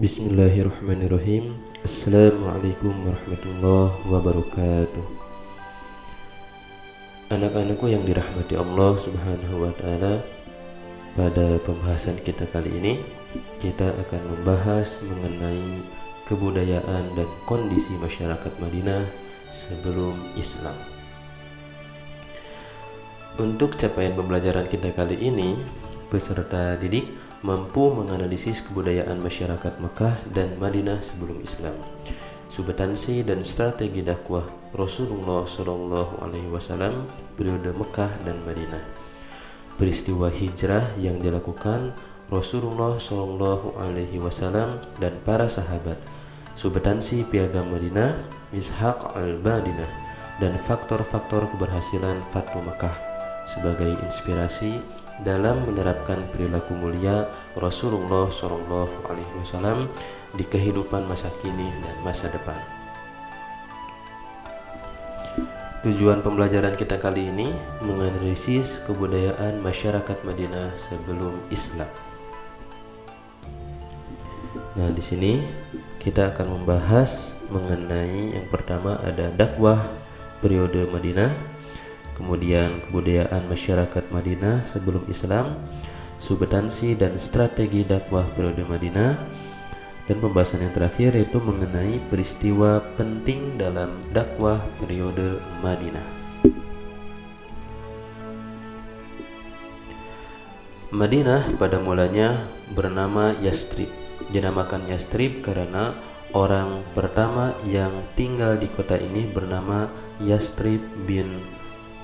Bismillahirrahmanirrahim. Assalamualaikum warahmatullahi wabarakatuh. Anak-anakku yang dirahmati Allah Subhanahu wa taala, pada pembahasan kita kali ini kita akan membahas mengenai kebudayaan dan kondisi masyarakat Madinah sebelum Islam. Untuk capaian pembelajaran kita kali ini, peserta didik mampu menganalisis kebudayaan masyarakat Mekah dan Madinah sebelum Islam, substansi dan strategi dakwah Rasulullah SAW periode Mekah dan Madinah, peristiwa hijrah yang dilakukan Rasulullah SAW dan para sahabat, substansi piagam Madinah Ishaq al-Madinah, dan faktor-faktor keberhasilan Fathu Mekah sebagai inspirasi dalam menerapkan perilaku mulia Rasulullah SAW di kehidupan masa kini dan masa depan. Tujuan pembelajaran kita kali ini menganalisis kebudayaan masyarakat Madinah sebelum Islam. Nah, di sini kita akan membahas mengenai yang pertama ada dakwah periode Madinah, kemudian kebudayaan masyarakat Madinah sebelum Islam, substansi dan strategi dakwah periode Madinah, dan pembahasan yang terakhir yaitu mengenai peristiwa penting dalam dakwah periode Madinah. Madinah pada mulanya bernama Yastrib. Dinamakan Yastrib karena orang pertama yang tinggal di kota ini bernama Yastrib bin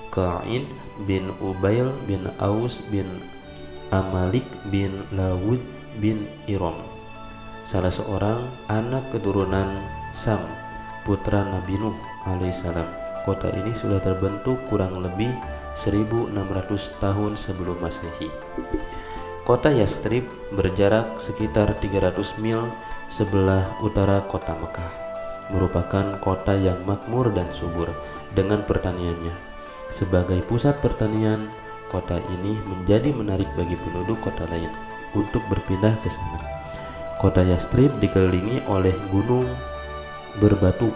Qa'id bin Ubail bin Aus bin Amalik bin Lawud bin Iram, salah seorang anak keturunan Sam, putra Nabi Nuh alaihissalam. Kota ini sudah terbentuk kurang lebih 1600 tahun sebelum Masehi. Kota Yastrib berjarak sekitar 300 mil sebelah utara kota Mekah, merupakan kota yang makmur dan subur dengan pertaniannya. Sebagai pusat pertanian, kota ini menjadi menarik bagi penduduk kota lain untuk berpindah ke sana. Kota Yastrib dikelilingi oleh gunung berbatu.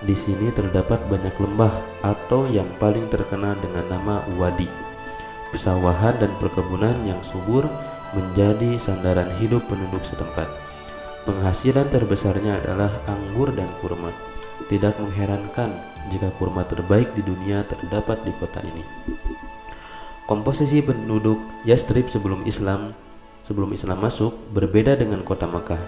Di sini terdapat banyak lembah atau yang paling terkenal dengan nama wadi. Pesawahan dan perkebunan yang subur menjadi sandaran hidup penduduk setempat. Penghasilan terbesarnya adalah anggur dan kurma. Tidak mengherankan jika kurma terbaik di dunia terdapat di kota ini. Komposisi penduduk Yastrib sebelum Islam masuk berbeda dengan kota Makkah.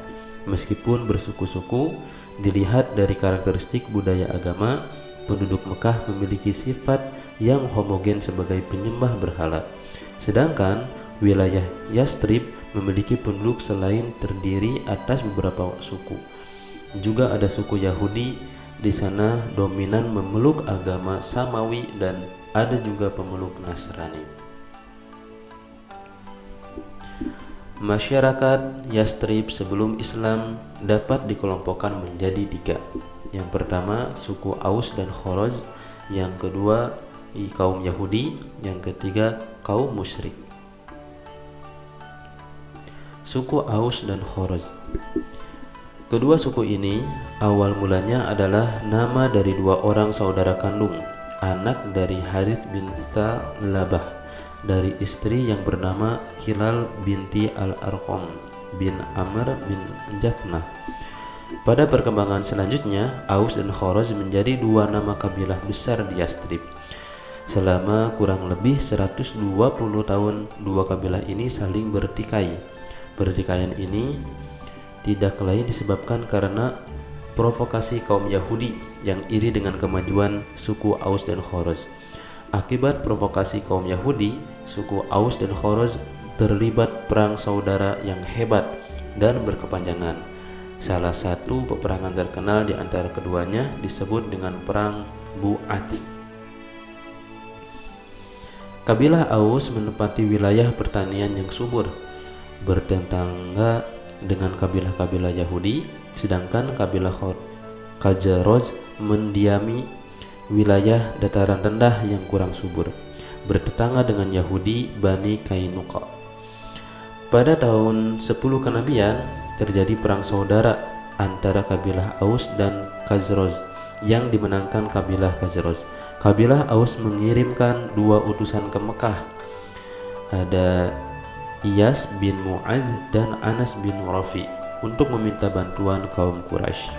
Meskipun bersuku-suku, dilihat dari karakteristik budaya agama, penduduk Mekah memiliki sifat yang homogen sebagai penyembah berhala. Sedangkan wilayah Yastrib memiliki penduduk selain terdiri atas beberapa suku. Juga ada suku Yahudi di sana dominan memeluk agama Samawi dan ada juga pemeluk Nasrani. Masyarakat Yastrib sebelum Islam dapat dikelompokkan menjadi tiga. Yang pertama suku Aus dan Khoraj, yang kedua kaum Yahudi, yang ketiga kaum musyrik. Suku Aus dan Khoraj. Kedua suku ini awal mulanya adalah nama dari dua orang saudara kandung, anak dari Harith bin Thalabah dari istri yang bernama Kilal binti Al-Arqam bin Amr bin Jafnah. Pada perkembangan selanjutnya, Aus dan Khoraj menjadi dua nama kabilah besar di Yastrib. Selama kurang lebih 120 tahun, dua kabilah ini saling bertikai. Pertikaian ini tidak lain disebabkan karena provokasi kaum Yahudi yang iri dengan kemajuan suku Aus dan Khoraj. Akibat provokasi kaum Yahudi, suku Aus dan Khoraj terlibat perang saudara yang hebat dan berkepanjangan. Salah satu peperangan terkenal di antara keduanya disebut dengan Perang Bu'ath. Kabilah Aus menempati wilayah pertanian yang subur, bertetangga dengan kabilah-kabilah Yahudi, sedangkan kabilah Khazraj mendiami wilayah dataran rendah yang kurang subur, bertetangga dengan Yahudi Bani Kainuqa. Pada tahun 10 kenabian terjadi perang saudara antara kabilah Aus dan Khazraj yang dimenangkan kabilah Khazraj. Kabilah Aus mengirimkan 2 utusan ke Mekah. Ada Iyas bin Mu'adz dan Anas bin Rafi untuk meminta bantuan kaum Quraisy.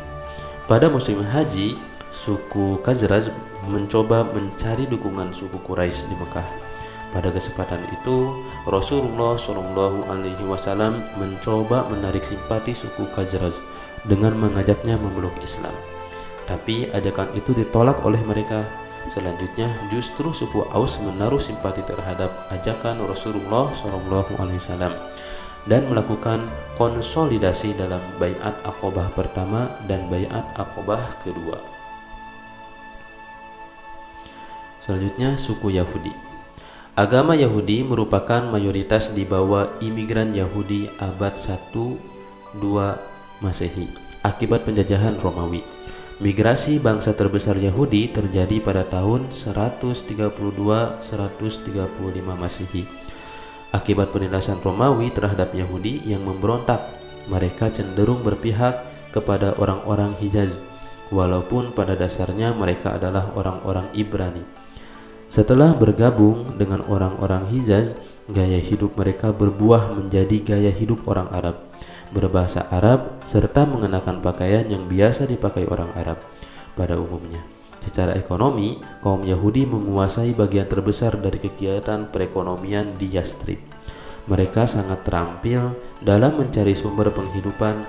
Pada musim haji, suku Khazraj mencoba mencari dukungan suku Quraisy di Mekah. Pada kesempatan itu, Rasulullah SAW mencoba menarik simpati suku Khazraj dengan mengajaknya memeluk Islam. Tapi ajakan itu ditolak oleh mereka. Selanjutnya, justru suku Aus menaruh simpati terhadap ajakan Rasulullah SAW dan melakukan konsolidasi dalam Bai'at Aqobah pertama dan Bai'at Aqobah kedua. Selanjutnya, suku Yahudi. Agama Yahudi merupakan mayoritas dibawa imigran Yahudi abad 1-2 Masehi akibat penjajahan Romawi. Migrasi bangsa terbesar Yahudi terjadi pada tahun 132-135 Masehi. Akibat penindasan Romawi terhadap Yahudi yang memberontak, mereka cenderung berpihak kepada orang-orang Hijaz, walaupun pada dasarnya mereka adalah orang-orang Ibrani. Setelah bergabung dengan orang-orang Hijaz, gaya hidup mereka berbuah menjadi gaya hidup orang Arab, berbahasa Arab, serta mengenakan pakaian yang biasa dipakai orang Arab pada umumnya. Secara ekonomi, kaum Yahudi menguasai bagian terbesar dari kegiatan perekonomian di Yastrib. Mereka sangat terampil dalam mencari sumber penghidupan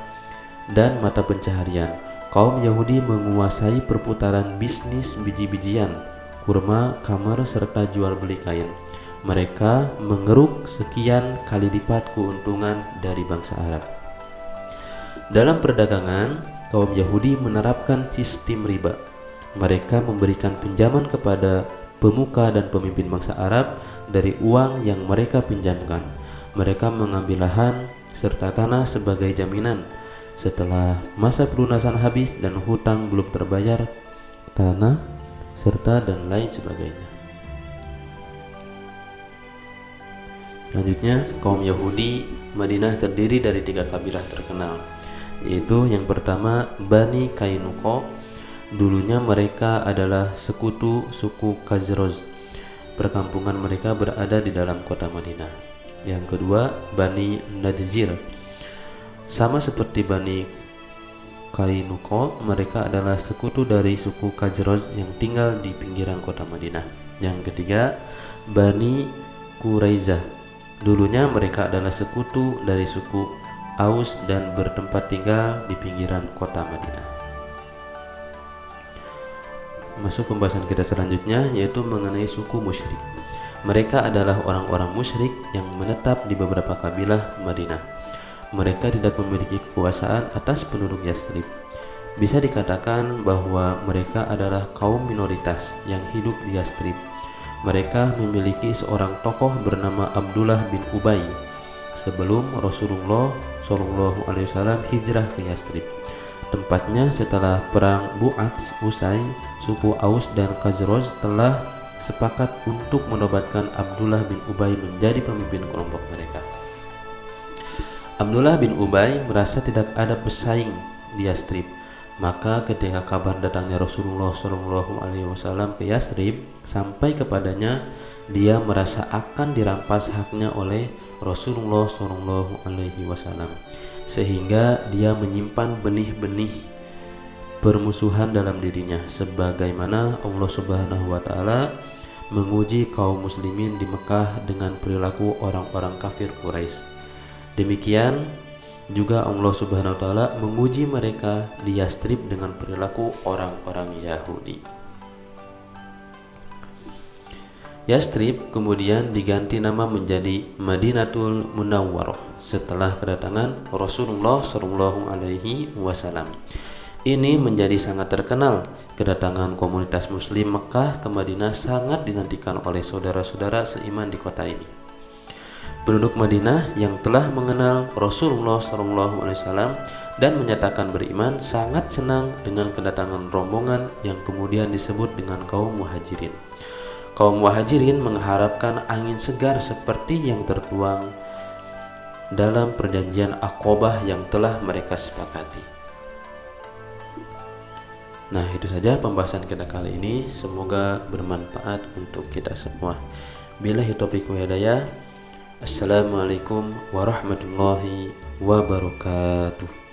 dan mata pencaharian. Kaum Yahudi menguasai perputaran bisnis biji-bijian, kurma, kamar, serta jual beli kain. Mereka mengeruk sekian kali lipat keuntungan dari bangsa Arab. Dalam perdagangan, kaum Yahudi menerapkan sistem riba. Mereka memberikan pinjaman kepada pemuka dan pemimpin bangsa Arab dari uang yang mereka pinjamkan. Mereka mengambil lahan serta tanah sebagai jaminan. Setelah masa pelunasan habis dan hutang belum terbayar, tanah serta dan lain sebagainya. Selanjutnya, kaum Yahudi Madinah terdiri dari 3 kabilah terkenal, yaitu yang pertama Bani Kainuqa. Dulunya mereka adalah sekutu suku Khazraj. Perkampungan mereka berada di dalam kota Madinah. Yang kedua Bani Nadzir. Sama seperti Bani Kainuqa, mereka adalah sekutu dari suku Khazraj yang tinggal di pinggiran kota Madinah. Yang ketiga, Bani Quraizah. Dulunya mereka adalah sekutu dari suku Aus dan bertempat tinggal di pinggiran kota Madinah. Masuk pembahasan kita selanjutnya, yaitu mengenai suku musyrik. Mereka adalah orang-orang musyrik yang menetap di beberapa kabilah Madinah. Mereka tidak memiliki kekuasaan atas penduduk Yastrib. Bisa dikatakan bahwa mereka adalah kaum minoritas yang hidup di Yastrib. Mereka memiliki seorang tokoh bernama Abdullah bin Ubay sebelum Rasulullah SAW hijrah ke Yastrib. Tempatnya setelah perang Bu'ats usai, suku Aus dan Khazraj telah sepakat untuk menobatkan Abdullah bin Ubay menjadi pemimpin kelompok mereka. Abdullah bin Ubay merasa tidak ada pesaing di Yastrib. Maka ketika kabar datangnya Rasulullah SAW ke Yastrib sampai kepadanya, dia merasa akan dirampas haknya oleh Rasulullah SAW, sehingga dia menyimpan benih-benih permusuhan dalam dirinya, sebagaimana Allah Subhanahu wa Ta'ala menguji kaum muslimin di Mekah dengan perilaku orang-orang kafir Quraisy. Demikian juga Allah Subhanahu wa Ta'ala menguji mereka di Yastrib dengan perilaku orang-orang Yahudi. Yastrib kemudian diganti nama menjadi Madinatul Munawwarah setelah kedatangan Rasulullah SAW. Ini menjadi sangat terkenal. Kedatangan komunitas muslim Mekah ke Madinah sangat dinantikan oleh saudara-saudara seiman di kota ini. Penduduk Madinah yang telah mengenal Rasulullah SAW dan menyatakan beriman sangat senang dengan kedatangan rombongan yang kemudian disebut dengan kaum Muhajirin. Kaum Muhajirin mengharapkan angin segar seperti yang tertuang dalam perjanjian Aqobah yang telah mereka sepakati. Nah, itu saja pembahasan kita kali ini. Semoga bermanfaat untuk kita semua. Billahi taufiq wal hidayah. Assalamualaikum warahmatullahi wabarakatuh.